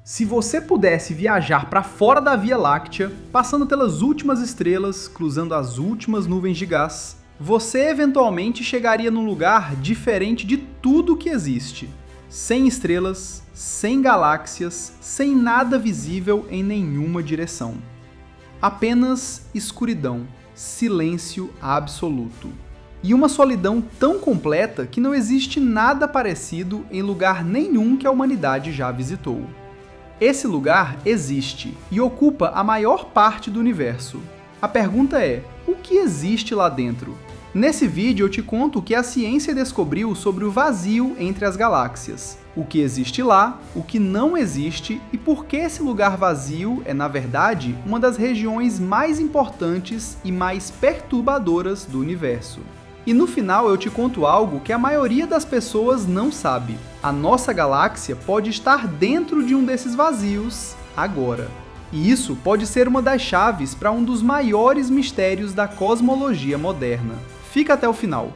Se você pudesse viajar para fora da Via Láctea, passando pelas últimas estrelas, cruzando as últimas nuvens de gás, você eventualmente chegaria num lugar diferente de tudo que existe. Sem estrelas, sem galáxias, sem nada visível em nenhuma direção. Apenas escuridão, silêncio absoluto. E uma solidão tão completa que não existe nada parecido em lugar nenhum que a humanidade já visitou. Esse lugar existe e ocupa a maior parte do universo. A pergunta é, o que existe lá dentro? Nesse vídeo eu te conto o que a ciência descobriu sobre o vazio entre as galáxias, o que existe lá, o que não existe e por que esse lugar vazio é, na verdade, uma das regiões mais importantes e mais perturbadoras do universo. E no final eu te conto algo que a maioria das pessoas não sabe. A nossa galáxia pode estar dentro de um desses vazios agora. E isso pode ser uma das chaves para um dos maiores mistérios da cosmologia moderna. Fica até o final.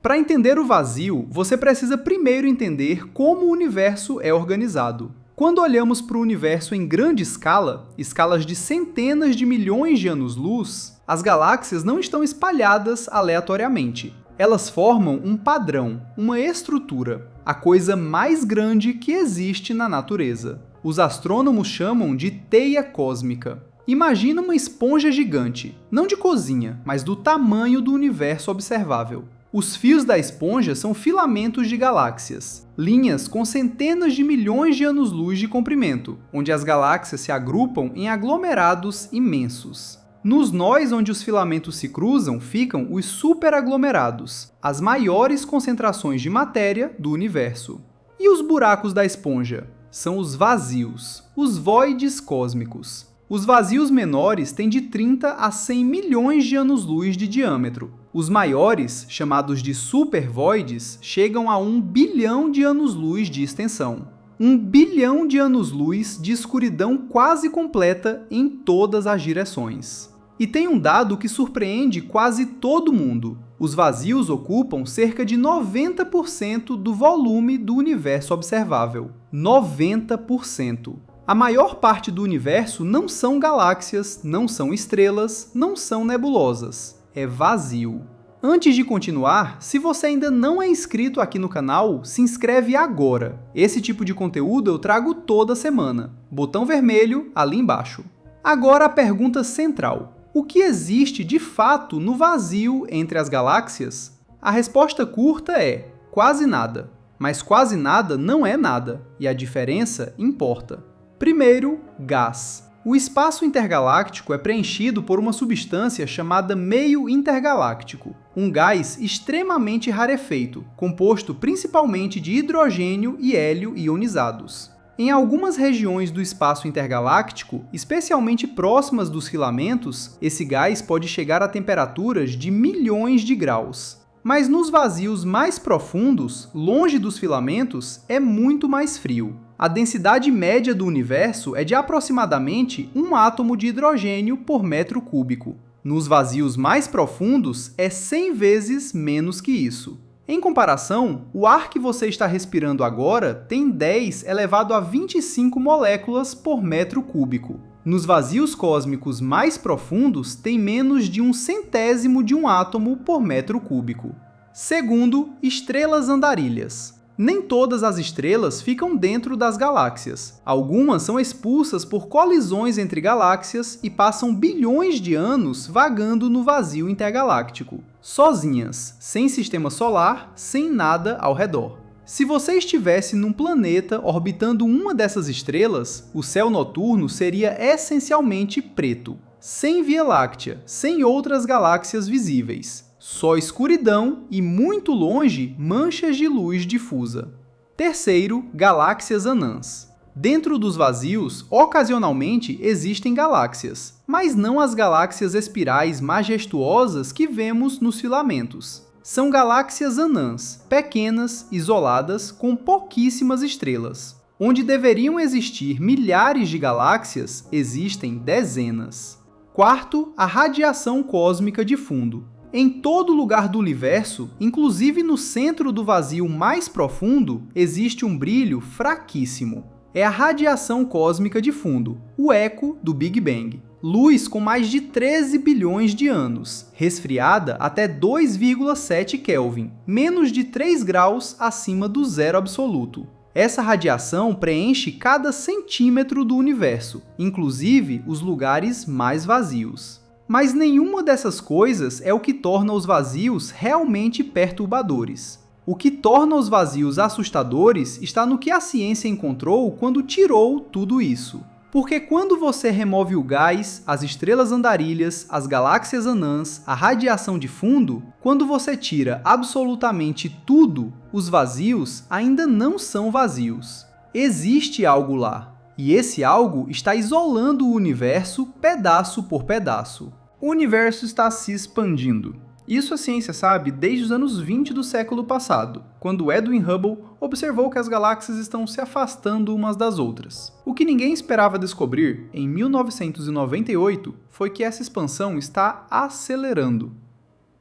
Para entender o vazio, você precisa primeiro entender como o universo é organizado. Quando olhamos para o universo em grande escala, escalas de centenas de milhões de anos-luz, as galáxias não estão espalhadas aleatoriamente. Elas formam um padrão, uma estrutura, a coisa mais grande que existe na natureza. Os astrônomos chamam de teia cósmica. Imagina uma esponja gigante, não de cozinha, mas do tamanho do universo observável. Os fios da esponja são filamentos de galáxias, linhas com centenas de milhões de anos-luz de comprimento, onde as galáxias se agrupam em aglomerados imensos. Nos nós onde os filamentos se cruzam ficam os superaglomerados, as maiores concentrações de matéria do universo. E os buracos da esponja? São os vazios, os voids cósmicos. Os vazios menores têm de 30 a 100 milhões de anos-luz de diâmetro. Os maiores, chamados de supervoids, chegam a 1 bilhão de anos-luz de extensão. 1 bilhão de anos-luz de escuridão quase completa em todas as direções. E tem um dado que surpreende quase todo mundo. Os vazios ocupam cerca de 90% do volume do universo observável. 90%. A maior parte do universo não são galáxias, não são estrelas, não são nebulosas. É vazio. Antes de continuar, se você ainda não é inscrito aqui no canal, se inscreve agora. Esse tipo de conteúdo eu trago toda semana. Botão vermelho ali embaixo. Agora a pergunta central. O que existe de fato no vazio entre as galáxias? A resposta curta é quase nada. Mas quase nada não é nada, e a diferença importa. Primeiro, gás. O espaço intergaláctico é preenchido por uma substância chamada meio intergaláctico, um gás extremamente rarefeito, composto principalmente de hidrogênio e hélio ionizados. Em algumas regiões do espaço intergaláctico, especialmente próximas dos filamentos, esse gás pode chegar a temperaturas de milhões de graus. Mas nos vazios mais profundos, longe dos filamentos, é muito mais frio. A densidade média do universo é de aproximadamente 1 átomo de hidrogênio por metro cúbico. Nos vazios mais profundos, é 100 vezes menos que isso. Em comparação, o ar que você está respirando agora tem 10 elevado a 25 moléculas por metro cúbico. Nos vazios cósmicos mais profundos, tem menos de 1/100º de um átomo por metro cúbico. Segundo, estrelas andarilhas. Nem todas as estrelas ficam dentro das galáxias. Algumas são expulsas por colisões entre galáxias e passam bilhões de anos vagando no vazio intergaláctico, sozinhas, sem sistema solar, sem nada ao redor. Se você estivesse num planeta orbitando uma dessas estrelas, o céu noturno seria essencialmente preto, sem Via Láctea, sem outras galáxias visíveis. Só escuridão e, muito longe, manchas de luz difusa. Terceiro, galáxias anãs. Dentro dos vazios, ocasionalmente existem galáxias, mas não as galáxias espirais majestuosas que vemos nos filamentos. São galáxias anãs, pequenas, isoladas, com pouquíssimas estrelas. Onde deveriam existir milhares de galáxias, existem dezenas. Quarto, a radiação cósmica de fundo. Em todo lugar do universo, inclusive no centro do vazio mais profundo, existe um brilho fraquíssimo. é a radiação cósmica de fundo, o eco do Big Bang. Luz com mais de 13 bilhões de anos, resfriada até 2,7 Kelvin, menos de 3 graus acima do zero absoluto. Essa radiação preenche cada centímetro do universo, inclusive os lugares mais vazios. Mas nenhuma dessas coisas é o que torna os vazios realmente perturbadores. O que torna os vazios assustadores está no que a ciência encontrou quando tirou tudo isso. Porque quando você remove o gás, as estrelas andarilhas, as galáxias anãs, a radiação de fundo, quando você tira absolutamente tudo, os vazios ainda não são vazios. Existe algo lá, e esse algo está isolando o universo pedaço por pedaço. O universo está se expandindo. Isso a ciência sabe desde os anos 20 do século passado, quando Edwin Hubble observou que as galáxias estão se afastando umas das outras. O que ninguém esperava descobrir, em 1998, foi que essa expansão está acelerando.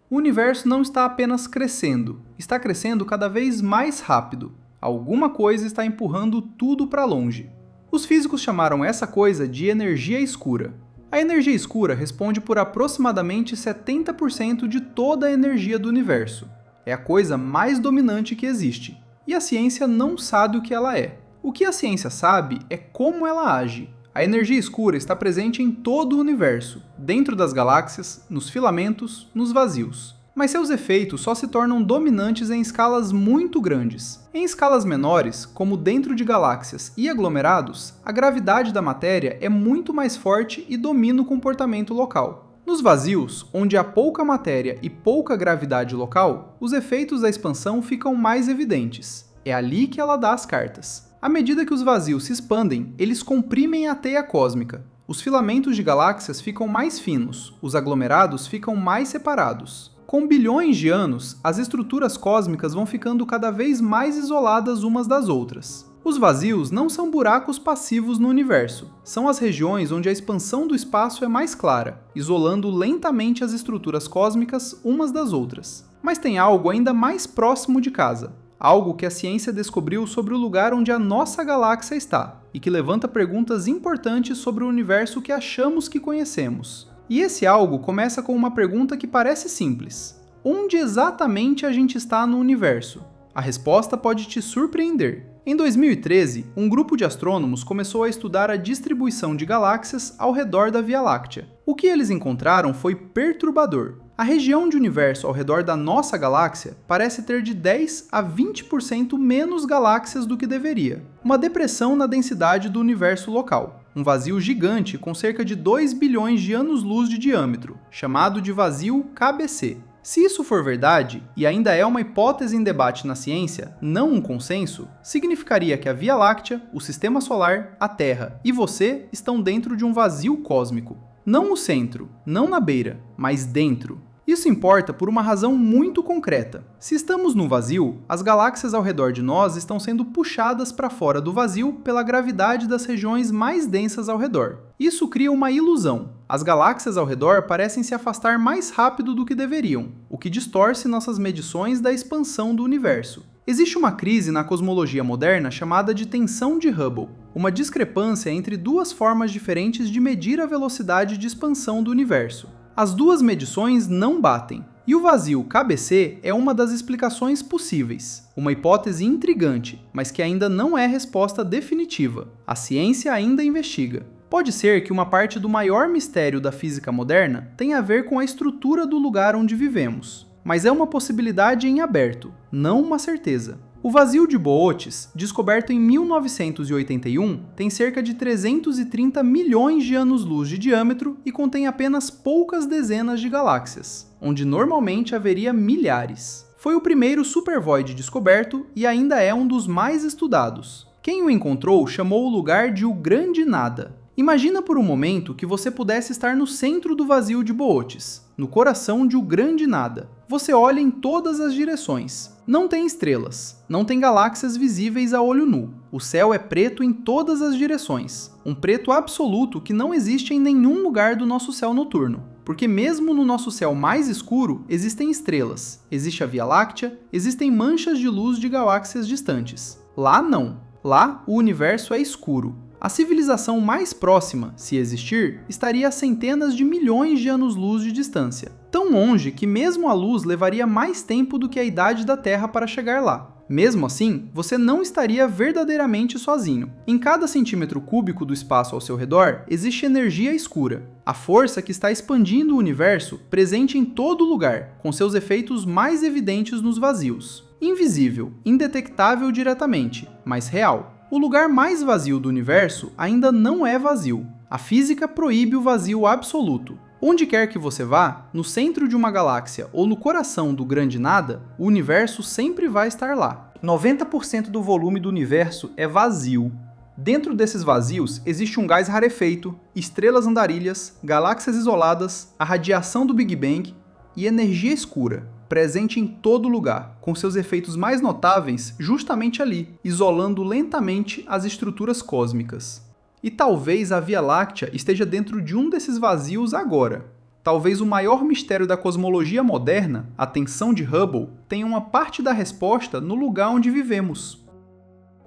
O universo não está apenas crescendo, está crescendo cada vez mais rápido. Alguma coisa está empurrando tudo para longe. Os físicos chamaram essa coisa de energia escura. A energia escura responde por aproximadamente 70% de toda a energia do universo. É a coisa mais dominante que existe. E a ciência não sabe o que ela é. O que a ciência sabe é como ela age. A energia escura está presente em todo o universo, dentro das galáxias, nos filamentos, nos vazios. Mas seus efeitos só se tornam dominantes em escalas muito grandes. Em escalas menores, como dentro de galáxias e aglomerados, a gravidade da matéria é muito mais forte e domina o comportamento local. Nos vazios, onde há pouca matéria e pouca gravidade local, os efeitos da expansão ficam mais evidentes. É ali que ela dá as cartas. À medida que os vazios se expandem, eles comprimem a teia cósmica. Os filamentos de galáxias ficam mais finos, os aglomerados ficam mais separados. Com bilhões de anos, as estruturas cósmicas vão ficando cada vez mais isoladas umas das outras. Os vazios não são buracos passivos no universo, são as regiões onde a expansão do espaço é mais clara, isolando lentamente as estruturas cósmicas umas das outras. Mas tem algo ainda mais próximo de casa, algo que a ciência descobriu sobre o lugar onde a nossa galáxia está, e que levanta perguntas importantes sobre o universo que achamos que conhecemos. E esse algo começa com uma pergunta que parece simples. Onde exatamente a gente está no universo? A resposta pode te surpreender. Em 2013, um grupo de astrônomos começou a estudar a distribuição de galáxias ao redor da Via Láctea. O que eles encontraram foi perturbador. A região de universo ao redor da nossa galáxia parece ter de 10 a 20% menos galáxias do que deveria. Uma depressão na densidade do universo local. Um vazio gigante com cerca de 2 bilhões de anos-luz de diâmetro, chamado de vazio KBC. Se isso for verdade, e ainda é uma hipótese em debate na ciência, não um consenso, significaria que a Via Láctea, o Sistema Solar, a Terra e você estão dentro de um vazio cósmico. Não no centro, não na beira, mas dentro. Isso importa por uma razão muito concreta. Se estamos no vazio, as galáxias ao redor de nós estão sendo puxadas para fora do vazio pela gravidade das regiões mais densas ao redor. Isso cria uma ilusão. As galáxias ao redor parecem se afastar mais rápido do que deveriam, o que distorce nossas medições da expansão do universo. Existe uma crise na cosmologia moderna chamada de tensão de Hubble, uma discrepância entre duas formas diferentes de medir a velocidade de expansão do universo. As duas medições não batem, e o vazio KBC é uma das explicações possíveis, uma hipótese intrigante, mas que ainda não é resposta definitiva. A ciência ainda investiga. Pode ser que uma parte do maior mistério da física moderna tenha a ver com a estrutura do lugar onde vivemos, mas é uma possibilidade em aberto, não uma certeza. O vazio de Boötes, descoberto em 1981, tem cerca de 330 milhões de anos-luz de diâmetro e contém apenas poucas dezenas de galáxias, onde normalmente haveria milhares. Foi o primeiro supervoid descoberto e ainda é um dos mais estudados. Quem o encontrou chamou o lugar de o Grande Nada. Imagina por um momento que você pudesse estar no centro do vazio de Boötes, no coração de o Grande Nada. Você olha em todas as direções. Não tem estrelas, não tem galáxias visíveis a olho nu. O céu é preto em todas as direções. Um preto absoluto que não existe em nenhum lugar do nosso céu noturno. Porque mesmo no nosso céu mais escuro, existem estrelas. Existe a Via Láctea, existem manchas de luz de galáxias distantes. Lá não. Lá, o universo é escuro. A civilização mais próxima, se existir, estaria a centenas de milhões de anos-luz de distância. Tão longe que mesmo a luz levaria mais tempo do que a idade da Terra para chegar lá. Mesmo assim, você não estaria verdadeiramente sozinho. Em cada centímetro cúbico do espaço ao seu redor, existe energia escura. A força que está expandindo o universo, presente em todo lugar, com seus efeitos mais evidentes nos vazios. Invisível, indetectável diretamente, mas real. O lugar mais vazio do universo ainda não é vazio. A física proíbe o vazio absoluto. Onde quer que você vá, no centro de uma galáxia ou no coração do grande nada, o universo sempre vai estar lá. 90% do volume do universo é vazio. Dentro desses vazios existe um gás rarefeito, estrelas andarilhas, galáxias isoladas, a radiação do Big Bang e energia escura, presente em todo lugar, com seus efeitos mais notáveis justamente ali, isolando lentamente as estruturas cósmicas. E talvez a Via Láctea esteja dentro de um desses vazios agora. Talvez o maior mistério da cosmologia moderna, a tensão de Hubble, tenha uma parte da resposta no lugar onde vivemos.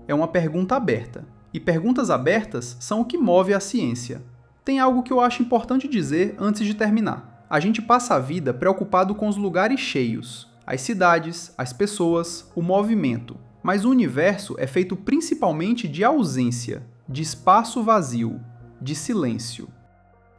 É uma pergunta aberta. E perguntas abertas são o que move a ciência. Tem algo que eu acho importante dizer antes de terminar. A gente passa a vida preocupado com os lugares cheios, as cidades, as pessoas, o movimento. Mas o universo é feito principalmente de ausência, de espaço vazio, de silêncio.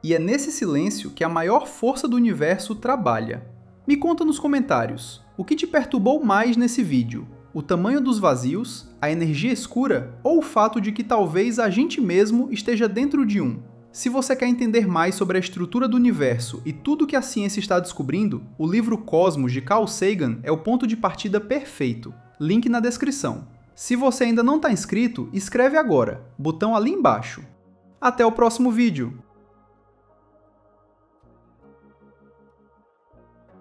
E é nesse silêncio que a maior força do universo trabalha. Me conta nos comentários, o que te perturbou mais nesse vídeo? O tamanho dos vazios, a energia escura ou o fato de que talvez a gente mesmo esteja dentro de um? Se você quer entender mais sobre a estrutura do universo e tudo que a ciência está descobrindo, o livro Cosmos de Carl Sagan é o ponto de partida perfeito. Link na descrição. Se você ainda não está inscrito, inscreve agora, botão ali embaixo. Até o próximo vídeo!